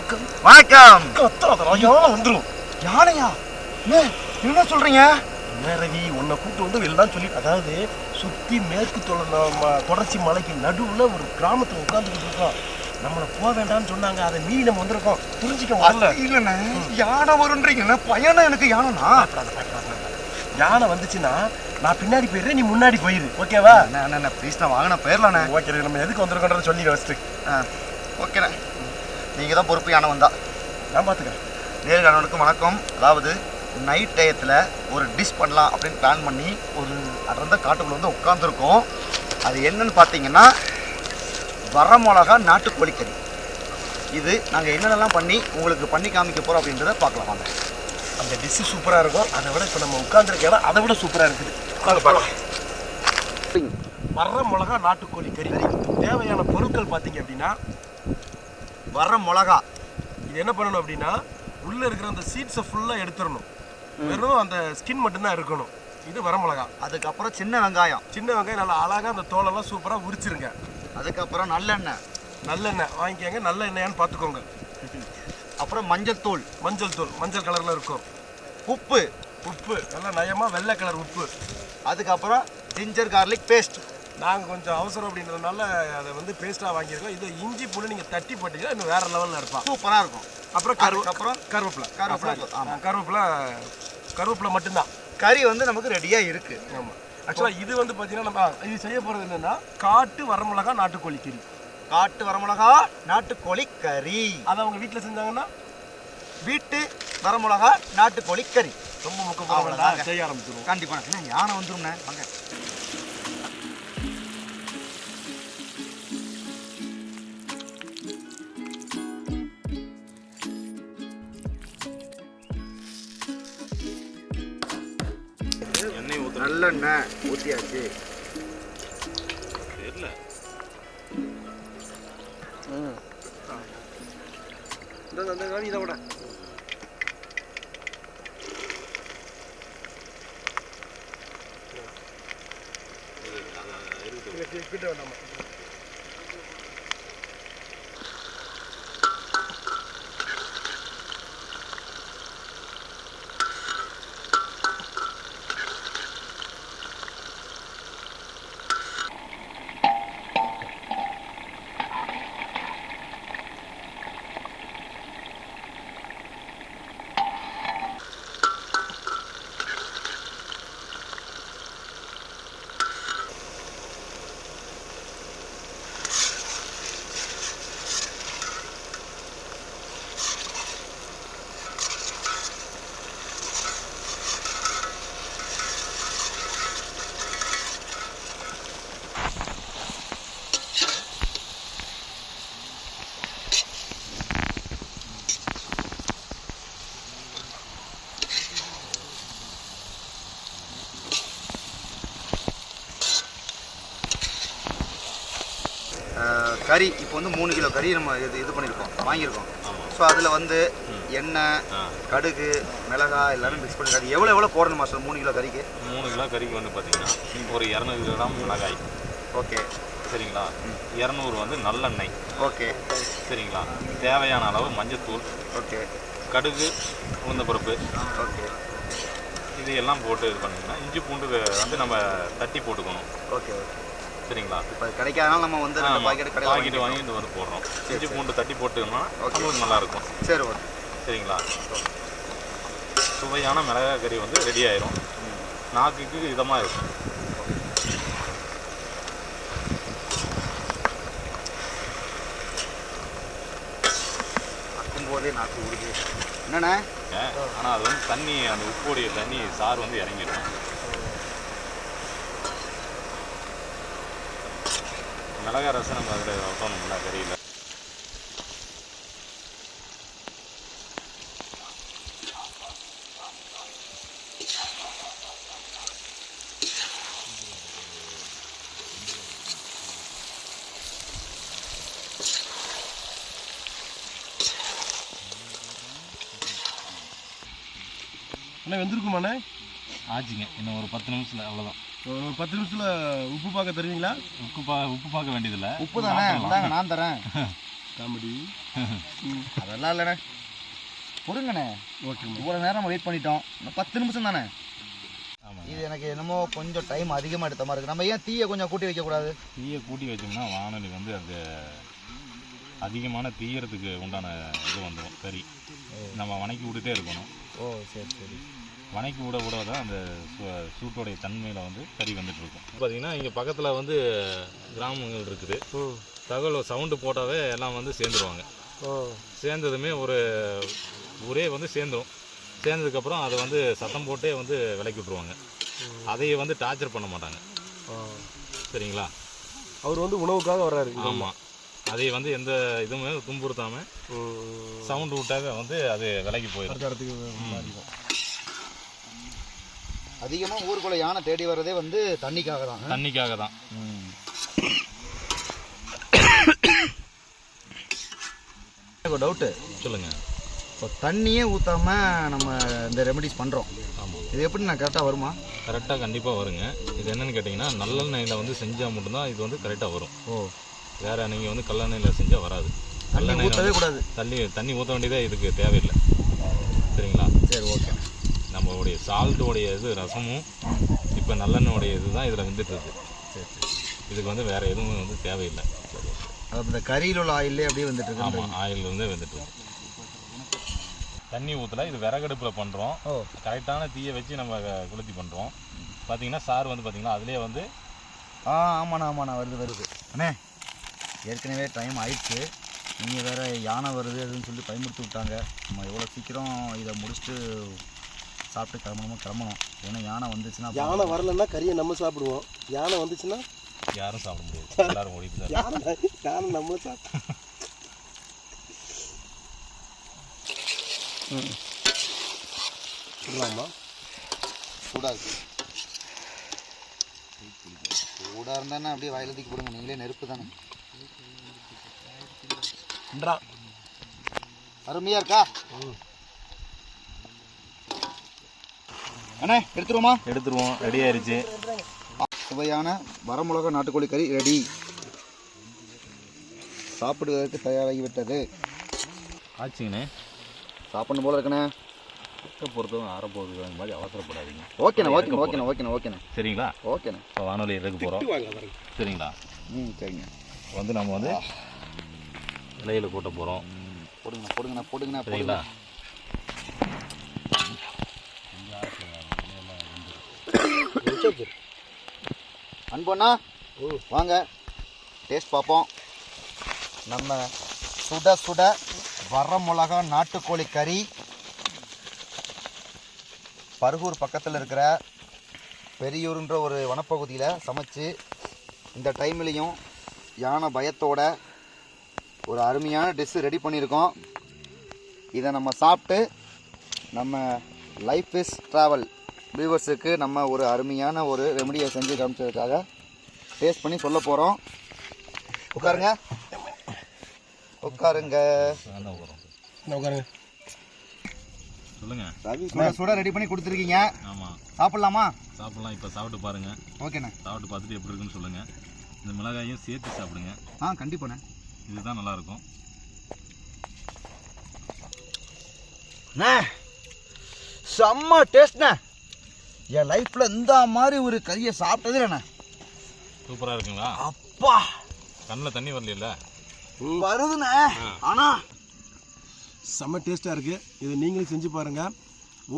வணக்கம். வணக்கம். யானை வந்துடும். யானையா? என்ன சொல்றீங்க? ரவி உன்னை கூப்பிட்டு வந்து எல்லாம் சொல்லி, அதாவது சுற்றி மேற்கு தொடர்ச்சி மலைக்கு நடுவில் ஒரு கிராமத்தில் உட்காந்துக்கிட்டு இருக்கோம். நம்மளை போக வேண்டாம்னு சொன்னாங்க, அதை மீறி நம்ம வந்திருக்கோம். புரிஞ்சுக்க வரல. இல்லைண்ணே, யானை வரும்ன்றீங்கண்ணே. பயணம் எனக்கு யானைனா. யானை வந்துச்சுன்னா நான் பின்னாடி போயிடுறேன், நீ முன்னாடி போயிரு. ஓகேவா? அண்ணா ப்ளீஸ், நான் வாங்கின போயிடலாண்ணே. ஓகே, நம்ம எதுக்கு வந்திருக்கோன்றத சொல்லி வச்சுட்டு. ஓகேண்ணே, நீங்கள் தான் பொறுப்பு. யானை வந்தா நான் பார்த்துக்கிறேன். நேர்காணவனுக்கு வணக்கம். அதாவது நைட் டயத்தில் ஒரு டிஷ் பண்ணலாம் அப்படின்னு பிளான் பண்ணி ஒரு அடர்ந்த காட்டுக்குள்ள வந்து உட்காந்துருக்கோம். அது என்னன்னு பார்த்தீங்கன்னா வரமிளகா நாட்டுக்கோழிக்கறி. இது நாங்கள் என்னென்னலாம் பண்ணி உங்களுக்கு பண்ணி காமிக்க போகிறோம் அப்படின்றத பார்க்கலாம் வாங்க. அந்த டிஷ்ஷு சூப்பராக இருக்கும். அதை விட இப்போ நம்ம உட்காந்துருக்க இடம் அதை விட சூப்பராக இருக்குது. வரமிளகா நாட்டுக்கோழிக்கறி. தேவையான பொருட்கள் பார்த்தீங்க அப்படின்னா, வரமிளகா இது என்ன பண்ணணும் அப்படின்னா, உள்ளே இருக்கிற அந்த சீட்ஸை ஃபுல்லாக எடுத்துடணும். வெறும் அந்த ஸ்கின் மட்டும்தான் இருக்கணும். இது வரமிளகா. அதுக்கப்புறம் சின்ன வெங்காயம். சின்ன வெங்காயம் நல்லா அழகாக அந்த தோலெல்லாம் சூப்பராக உரிச்சிருங்க. அதுக்கப்புறம் நல்லெண்ணெய். நல்லெண்ணெய் வாங்கிக்கோங்க, நல்ல எண்ணெயான்னு பார்த்துக்கோங்க. அப்புறம் மஞ்சள் தூள். மஞ்சள் கலரில் இருக்கும். உப்பு நல்லா நயமாக வெள்ளை கலர் உப்பு. அதுக்கப்புறம் ஜிஞ்சர் கார்லிக் பேஸ்ட். நாங்கள் கொஞ்சம் அவசரம் அப்படின்றதுனால அதை வந்து பேஸ்ட்டாக வாங்கியிருக்கோம். இது இஞ்சி பூண்டு நீங்கள் தட்டி போட்டிங்கன்னா இன்னும் வேறு லெவலில் இருப்பான். சூப்பராக இருக்கும். அப்புறம் கருவேப்பிலை மட்டும்தான். கறி வந்து நமக்கு ரெடியாக இருக்குது. ஆமாம். ஆக்சுவலாக இது வந்து பார்த்தீங்கன்னா நம்ம இது செய்ய போகிறது என்னென்னா காட்டு வரமிளகா நாட்டுக்கோழி கறி. காட்டு வரமிளகா நாட்டுக்கோழி கறி. அதை அவங்க வீட்டில் செஞ்சாங்கன்னா வீட்டு வரமிளகா நாட்டுக்கோழி கறி. ரொம்ப முக்கியமாக செய்ய ஆரம்பிச்சிருவோம். கண்டிப்பாக. யானை வந்துரும்ண்ணே, வாங்க. நல்லெண்ணெய் ஊற்றியாச்சு. தெரியல. இந்த காணி இதை விட கிட்ட வேண்டாமா? கறி இப்போ வந்து 3 கிலோ கறி நம்ம இது பண்ணியிருக்கோம், வாங்கியிருக்கோம். ஸோ அதில் வந்து எண்ணெய், கடுகு, மிளகாய் எல்லாமே மிக்ஸ் பண்ணிருக்காது. எவ்வளோ போடணும் மாஸ்டர் 3 கிலோ கறிக்கு? 3 கிலோ கறிக்கு வந்து பார்த்தீங்கன்னா ஒரு 200 கிராம் மிளகாய். ஓகே, சரிங்களா. 200 வந்து நல்லெண்ணெய். ஓகே, சரிங்களா. தேவையான அளவு மஞ்சத்தூள். ஓகே. கடுகு, உளுந்தப்பருப்பு. ஓகே. இது எல்லாம் போட்டு இது பண்ணிங்கன்னா இஞ்சி பூண்டு வந்து நம்ம தட்டி போட்டுக்கணும். Okay, okay. சரிங்களா. இப்போ கிடைக்காதனால நம்ம வந்து பாக்கெட் வாங்கிட்டு வந்து போடுறோம். இஞ்சி பூண்டு தட்டி போட்டுக்கணும்னா நல்லாயிருக்கும். சரி, ஓகே. சரிங்களா. சுவையான மிளகாய் கறி வந்து ரெடி ஆயிரும். நாக்குக்கு இதமாக இருக்கும். போதே நாக்கு உருது என்னண்ணே. ஆனால் அது வந்து தண்ணி, அந்த உப்புடைய தண்ணி சாறு வந்து இறங்கிடும். மிளகாய் ரசம் நம்ம அதில் வைக்கணும்ல கறியில். அண்ணா வெந்திருக்குமாண்ணே? ஆச்சுங்க, இன்னும் ஒரு 10 நிமிஷத்தில் அவ்வளோதான். ஒரு 10 நிமிஷத்தில் உப்பு பார்க்க தருவீங்களா? உப்பு பார்க்க வேண்டியதில்லை. உப்பு தானே, நான் தரேன். காமெடி. அதெல்லாம் இல்லைண்ணே, கொடுங்கண்ணே. ஓகே, இவ்வளோ நேரம் நம்ம வெயிட் பண்ணிட்டோம், இன்னும் 10 நிமிஷம் தானே. ஆமாம், இது எனக்கு என்னமோ கொஞ்சம் டைம் அதிகமாக எடுத்த மாதிரி இருக்குது. நம்ம ஏன் தீயை கொஞ்சம் கூட்டி வைக்கக்கூடாது? தீயை கூட்டி வச்சோம்னா வானொலி வந்து அது அதிகமான தீயறதுக்கு உண்டான இது வந்துடும். கறி நம்ம வணக்கி விட்டுட்டே இருக்கணும். ஓ சரி சரி. வணக்கி விட விட தான் அந்த சூட்டோடைய தன்மையில் வந்து கறி வந்துட்டு இருக்கும். பார்த்தீங்கன்னா இங்கே பக்கத்தில் வந்து கிராமங்கள் இருக்குது. தகவல் சவுண்டு போட்டாவே எல்லாம் வந்து சேர்ந்துருவாங்க. சேர்ந்ததுமே ஒரு ஊரே வந்து சேர்ந்துடும். சேர்ந்ததுக்கப்புறம் அதை வந்து சத்தம் போட்டே வந்து விலக்கி விட்ருவாங்க. அதையே வந்து டார்ச்சர் பண்ண மாட்டாங்க. சரிங்களா? அவர் வந்து உணவுக்காக வர்றாரு. ஆமாம், அதை வந்து எந்த இதுவுமே துன்புறுத்தாமல் சவுண்டு விட்டாவே வந்து அது விலகி போயிடும். அதிகமாக ஊருக்குள்ள யானை தேடி வர்றதே வந்து தண்ணிக்காக தான். தண்ணிக்காக தான். ஒரு டவுட்டு சொல்லுங்கள். இப்போ தண்ணியே ஊற்றாம நம்ம இந்த ரெமெடிஸ் பண்ணுறோம். ஆமாம், இது எப்படி நான் கரெக்டாக வருமா? கரெக்டாக கண்டிப்பாக வருங்க. இது என்னென்னு கேட்டிங்கன்னா நல்லெண்ணெயில் வந்து செஞ்சால் மட்டும்தான் இது வந்து கரெக்டாக வரும். வேறு நீங்கள் வந்து கல்லெண்ணெயில் செஞ்சால் வராது. தண்ணி ஊற்றவே கூடாது. தண்ணி ஊற்ற வேண்டியதே இதுக்கு தேவையில்லை. சரிங்களா? சரி, ஓகே. நம்மளுடைய சால்ட்டோடைய இது ரசமும் இப்போ நல்லெண்ணோடைய இது தான் இதில் வந்துட்டு இருக்குது. சரி சரி. இதுக்கு வந்து வேறு எதுவும் வந்து தேவையில்லை. சரி, அது இந்த கறியில் உள்ள ஆயிலே அப்படியே வந்துட்டு இருக்கு. ஆமாம், ஆயில் வந்து வந்துட்டு இருக்கு. தண்ணி ஊற்றல, இது விறகடுப்பில் பண்ணுறோம். கரெக்டான தீயை வச்சு நம்ம குளிர்த்தி பண்ணுறோம். பார்த்தீங்கன்னா சார் வந்து பார்த்தீங்கன்னா அதுலேயே வந்து ஆமாண்ணா வருது அண்ணே. ஏற்கனவே டைம் ஆயிடுச்சு. நீங்கள் வேறு யானை வருது அதுன்னு சொல்லி பயமுறுத்தி விட்டாங்க. நம்ம எவ்வளோ சீக்கிரம் இதை முடிச்சுட்டு சாப்பிட்டு கிளம்பணும். ஏன்னா யானை வந்துச்சுன்னா, யானை வரலன்னா கறியை நம்ம சாப்பிடுவோம். யானை வந்துச்சுன்னா யாரும் சாப்பிட முடியாது. எல்லாரும் ஓடிட்டு தான். யானை நம்மளும் சாப்பிடுவோம். சொல்லலாமா? சூடாக இருந்தானே அப்படியே வாயில தூக்கி போடுங்க. நீங்களே நெருப்பு தானே. அருமையாக இருக்கா அண்ணே? எடுத்துருவோம். ரெடி ஆயிடுச்சு. சுவையான வரமிளகா நாட்டுக்கோழி கறி ரெடி. சாப்பிடுவதற்கு தயாராகிவிட்டது. ஆச்சுங்கண்ணே. சாப்பிடணும் போல இருக்குண்ணே. பொறுத்தவரை ஆரப்போகுது, அந்த மாதிரி அவசரப்படாதீங்க. ஓகேண்ணே. சரிங்களா? ஓகேண்ணே. இப்போ வானொலி எடுக்க போகிறோம். சரிங்களா? சரிங்க. வந்து நம்ம வந்து இலையில் கூட்ட போகிறோம். போடுங்கண்ணா. சரிங்களா? அன்பண்ணா வாங்க டேஸ்ட் பார்ப்போம். நம்ம சுட சுட வரமிளகா நாட்டுக்கோழி கறி பருகூர் பக்கத்தில் இருக்கிற பெரியூருன்ற ஒரு வனப்பகுதியில் சமைச்சு இந்த டைம்லேயும் யானை பயத்தோட ஒரு அருமையான டிஷ்ஷு ரெடி பண்ணியிருக்கோம். இதை நம்ம சாப்பிட்டு நம்ம லைஃப் இஸ் ட்ராவல் வியூவர்ஸுக்கு நம்ம ஒரு அருமையான ஒரு ரெமடியை செஞ்சு காமிச்சதுக்காக டேஸ்ட் பண்ணி சொல்ல போகிறோம். உட்காருங்க. சொல்லுங்க. சுட ரெடி பண்ணி கொடுத்துருக்கீங்க. ஆமாம், சாப்பிட்லாமா? சாப்பிட்லாம். இப்போ சாப்பிட்டு பாருங்க. ஓகேண்ணே. சாப்பிட்டு பார்த்துட்டு எப்படி இருக்குன்னு சொல்லுங்க. இந்த மிளகாயும் சேர்த்து சாப்பிடுங்க. கண்டிப்பாண்ணே. இதுதான் நல்லா இருக்கும். செம்ம டேஸ்ட்ண்ணே. என் லைஃப்பில் இந்த மாதிரி ஒரு கறியை சாப்பிட்டது இல்லைண்ணே. சூப்பராக இருக்குங்களா? அப்பா, கண்ணில் தண்ணி வரல. வருதுண்ணே. ஆனால் செம்ம டேஸ்ட்டாக இருக்குது. இதை நீங்களும் செஞ்சு பாருங்கள்.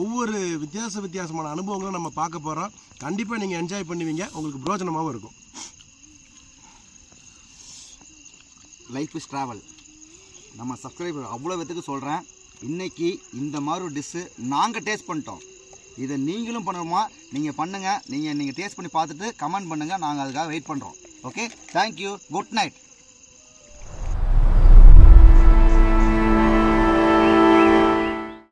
ஒவ்வொரு வித்தியாசமான அனுபவங்களும் நம்ம பார்க்க போகிறோம். கண்டிப்பாக நீங்கள் என்ஜாய் பண்ணுவீங்க. உங்களுக்கு பிரோஜனமாகவும் இருக்கும். லைஃப் இஸ் ட்ராவல் நம்ம சப்ஸ்கிரைபர் அவ்வளோ பேத்துக்கு சொல்கிறேன். இன்றைக்கி இந்த மாதிரி ஒரு டிஷ்ஷு நாங்கள் டேஸ்ட் பண்ணிட்டோம். இதை நீங்களும் பண்ணணுமா? நீங்கள் பண்ணுங்கள். நீங்கள் டேஸ்ட் பண்ணி பார்த்துட்டு கமெண்ட் பண்ணுங்கள். நாங்கள் அதுக்காக வெயிட் பண்ணுறோம். Okay, thank you, good night.